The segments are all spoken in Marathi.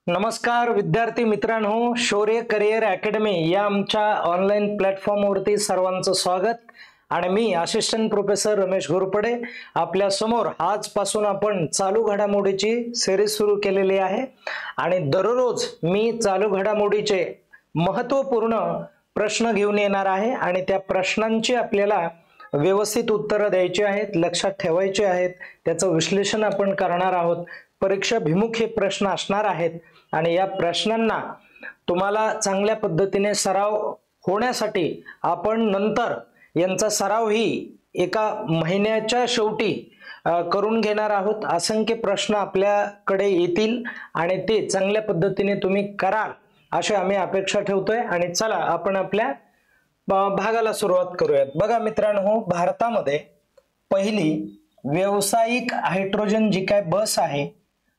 नमस्कार विद्यार्थी मित्रांनो, शौर्य करिअर अकॅडमी या आमच्या ऑनलाईन प्लॅटफॉर्मवरती सर्वांचं स्वागत। आणि मी असिस्टंट प्रोफेसर रमेश घोरपडे आपल्या समोर आजपासून आपण चालू घडामोडीची सिरीज सुरू केलेली आहे आणि दररोज मी चालू घडामोडीचे महत्त्वपूर्ण प्रश्न घेऊन येणार आहे आणि त्या प्रश्नांची आपल्याला व्यवस्थित उत्तरं द्यायची आहेत, लक्षात ठेवायची आहेत, त्याचं विश्लेषण आपण करणार आहोत। परीक्षाभिमुख हे प्रश्न असणार आहेत आणि या प्रश्नांना तुम्हाला चांगल्या पद्धतीने सराव होण्यासाठी आपण नंतर यांचा सराव ही एका महिन्याच्या शेवटी करून घेणार आहोत। असंख्य प्रश्न आपल्याकडे येतील आणि ते चांगल्या पद्धतीने तुम्ही कराल अशी आम्ही अपेक्षा ठेवतोय। आणि चला आपण आपल्या भागाला सुरुवात करूयात। बघा मित्रांनो, भारतामध्ये पहिली व्यावसायिक हायड्रोजन जी काय बस आहे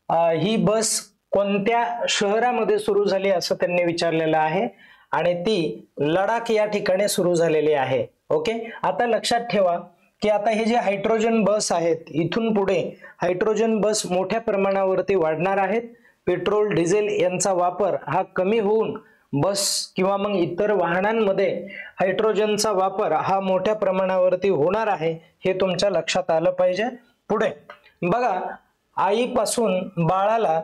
ही बस कोणत्या शहरामध्ये सुरू झाली असं त्यांनी विचारलेलं आहे आणि ती लडाख या ठिकाणी सुरू झालेली आहे। ओके, आता लक्षात ठेवा की आता हे जे हायड्रोजन बस आहेत इथून पुढे हायड्रोजन बस मोठ्या प्रमाणावरती वाढणार आहेत। पेट्रोल डिझेल यांचा वापर हा कमी होऊन बस किंवा मग इतर वाहनांमध्ये हायड्रोजनचा वापर हा मोठ्या प्रमाणावरती होणार आहे, हे तुमच्या लक्षात आलं पाहिजे। पुढे बघा, आईपासून बाळाला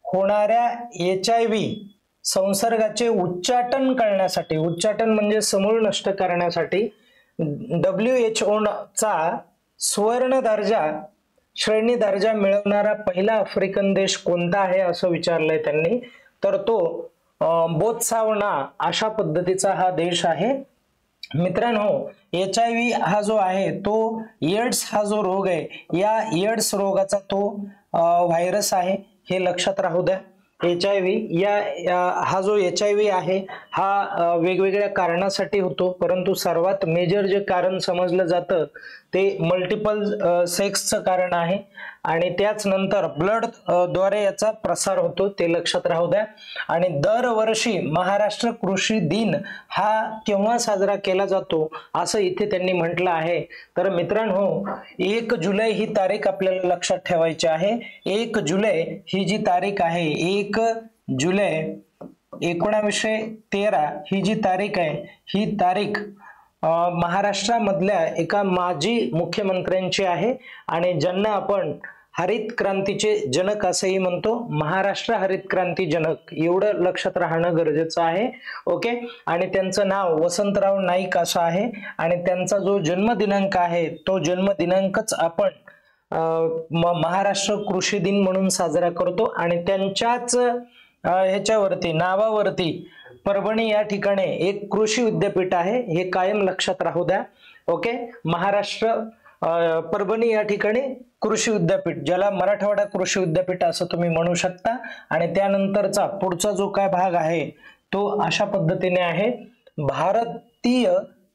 होणाऱ्या HIV संसर्गाचे उच्चाटन करण्यासाठी, उच्चाटन म्हणजे समूळ नष्ट करण्यासाठी WHO चा स्वर्ण दर्जा श्रेणी दर्जा मिळवणारा पहिला आफ्रिकन देश कोणता आहे असं विचारलंय त्यांनी, तर तो बोत्सवाना अशा पद्धतीचा हा देश आहे। मित्रांनो, HIV हा जो आहे तो एड्स हा जो रोग आहे या एड्स रोगाचा तो व्हायरस आहे, हे लक्षात राहू द्या। HIV हा जो HIV आहे हा वेगवेगळ्या कारणासाठी होतो, परंतु सर्वात मेजर जे कारण समजलं जातं ते मल्टिपल सेक्सचं कारण आहे आणि त्याच नंतर ब्लड द्वारे याचा प्रसार होतो, ते लक्षात राहू द्या। आणि दरवर्षी महाराष्ट्र कृषी दिन हा केव्हा साजरा केला जातो असं इथे त्यांनी म्हटलं आहे। तर मित्रांनो, 1 जुलै ही तारीख आपल्याला लक्षात ठेवायची आहे। 1 जुलै ही जी तारीख आहे, 1 जुलै 1913 ही जी तारीख आहे ही तारीख महाराष्ट्रामधल्या एका माजी मुख्यमंत्र्यांची आहे आणि ज्यांना आपण हरित क्रांतीचे जनक असंही म्हणतो, महाराष्ट्र हरित क्रांती जनक, एवढं लक्षात राहणं गरजेचं आहे। ओके, आणि त्यांचं नाव वसंतराव नाईक असं आहे आणि त्यांचा जो जन्म दिनांक आहे तो जन्म दिनांकच आपण महाराष्ट्र कृषी दिन म्हणून साजरा करतो आणि त्यांच्याच ह्याच्यावरती नावावरती परभणी या ठिकाणी एक कृषी विद्यापीठ आहे, हे कायम लक्षात राहू द्या। ओके, महाराष्ट्र परभणी या ठिकाणी कृषी विद्यापीठ, ज्याला मराठवाडा कृषी विद्यापीठ असं तुम्ही म्हणू शकता। आणि त्यानंतरचा पुढचा जो काय भाग आहे तो अशा पद्धतीने आहे, भारतीय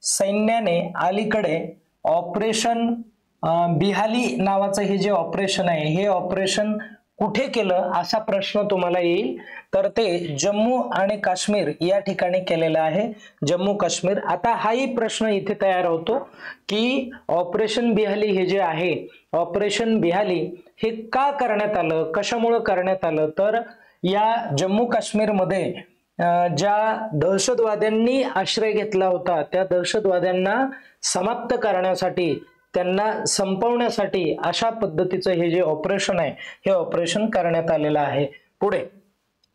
सैन्याने अलीकडे ऑपरेशन बिहाली नावाचं हे जे ऑपरेशन आहे हे ऑपरेशन कुठे केलं असा प्रश्न तुम्हाला येईल, तर ते जम्मू आणि काश्मीर या ठिकाणी केलेलं आहे, जम्मू काश्मीर। आता हाही प्रश्न इथे तयार होतो की ऑपरेशन बिहाली हे जे आहे, ऑपरेशन बिहाली हे का करण्यात आलं, कशामुळे करण्यात आलं, तर या जम्मू काश्मीरमध्ये ज्या दहशतवाद्यांनी आश्रय घेतला होता त्या दहशतवाद्यांना समाप्त करण्यासाठी, त्यांना संपवण्यासाठी अशा पद्धतीचं हे जे ऑपरेशन आहे हे ऑपरेशन करण्यात आलेलं आहे। पुढे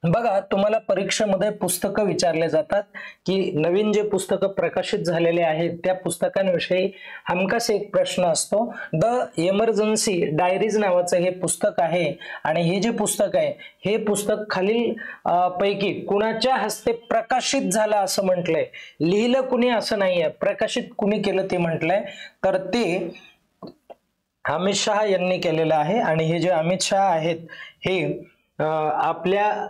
बघा, तुम्हाला परीक्षेमध्ये पुस्तकं विचारले जातात की नवीन जे पुस्तकं प्रकाशित झालेले आहेत त्या पुस्तकांविषयी हमखास एक प्रश्न असतो। द इमर्जन्सी डायरीज नावाचं हे पुस्तक आहे आणि हे जे पुस्तक आहे हे पुस्तक खालील पैकी कुणाच्या हस्ते प्रकाशित झालं असं म्हटलंय, लिहिलं कुणी असं नाहीये, प्रकाशित कुणी केलं ते म्हटलंय, तर ते अमित शहा यांनी केलेलं आहे। आणि हे जे अमित शहा आहेत हे आपल्या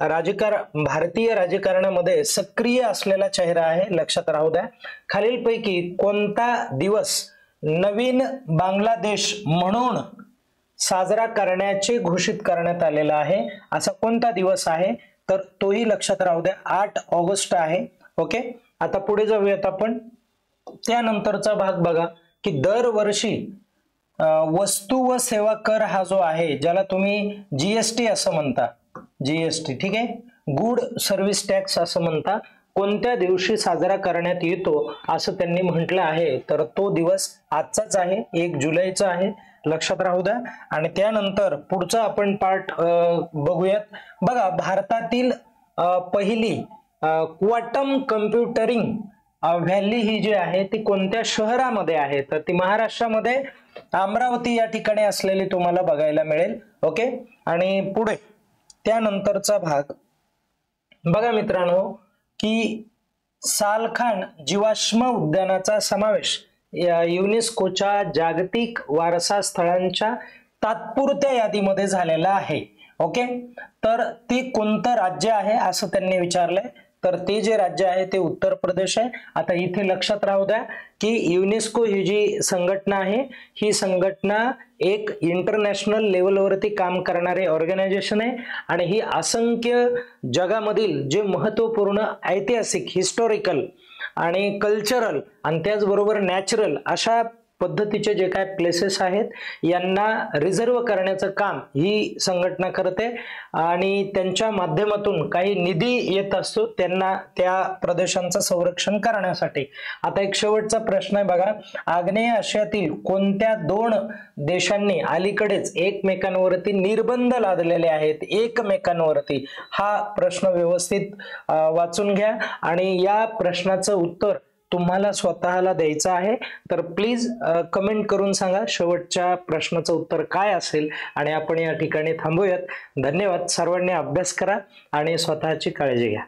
भारतीय राजकारणामध्ये सक्रिय असलेला चेहरा आहे, लक्षात राहू द्या। खालीलपैकी कोणता दिवस नवीन बांगलादेश म्हणून साजरा करण्याचे घोषित करण्यात आलेला आहे, असा कोणता दिवस आहे, तर तोही लक्षात राहू द्या, 8 ऑगस्ट आहे। ओके, आता पुढे जाऊयात आपण। त्यानंतरचा भाग बघा की दरवर्षी वस्तू व सेवा कर हा जो आहे, ज्याला तुम्ही GST असं म्हणता, GST, ठीक आहे, गुड सर्व्हिस टॅक्स असं म्हणतात, कोणत्या दिवशी साजरा करण्यात येतो असं त्यांनी म्हटलं आहे, तर तो दिवस आजचाच आहे, 1 जुलैचा आहे, लक्षात राहू द्या. आणि त्यानंतर पुढचा आपण पार्ट बघूयात. बघा, भारतातील पहिली क्वांटम कम्प्युटरिंग व्हॅली ही जी आहे ती कोणत्या शहरामध्ये आहे, तर ती महाराष्ट्रामध्ये अमरावती या ठिकाणी असलेली तुम्हाला बघायला मिळेल. ओके. आणि पुढे त्यानंतरचा भाग बघा मित्रांनो, की सालखान जीवाश्म उद्यानाचा समावेश युनेस्कोच्या जागतिक वारसा स्थळांच्या तात्पुरत्या यादीमध्ये झालेला आहे. ओके. तर ते कोणतं राज्य आहे असं त्यांनी विचारलंय, तर ते जे राज्य आहे ते उत्तर प्रदेश आहे. आता इथे लक्षात राहू द्या की युनेस्को ही जी संघटना आहे, ही संघटना एक इंटरनॅशनल लेवलवरती काम करणारे ऑर्गनायझेशन आहे आणि ही असंख्य जगामधील जे महत्वपूर्ण ऐतिहासिक, हिस्टॉरिकल आणि कल्चरल आणि त्याचबरोबर नॅचरल अशा पद्धतीचे जे काय प्लेसेस आहेत यांना रिझर्व करण्याचं काम ही संघटना करते आणि त्यांच्या माध्यमातून काही निधी येत असतो त्यांना त्या प्रदेशांचं संरक्षण करण्यासाठी. आता एक शेवटचा प्रश्न आहे बघा, आग्नेय आशियातील कोणत्या 2 देशांनी अलीकडेच एकमेकांवरती निर्बंध लादलेले आहेत एकमेकांवरती? हा प्रश्न व्यवस्थित वाचून घ्या आणि या प्रश्नाचं उत्तर तुम्हाला स्वतःला द्यायचं आहे. तर प्लीज कमेंट करून सांगा शेवटच्या प्रश्नाचं उत्तर काय असेल आणि आपण या ठिकाणी थांबूयात. धन्यवाद. सर्वांनी अभ्यास करा आणि स्वतःची काळजी घ्या.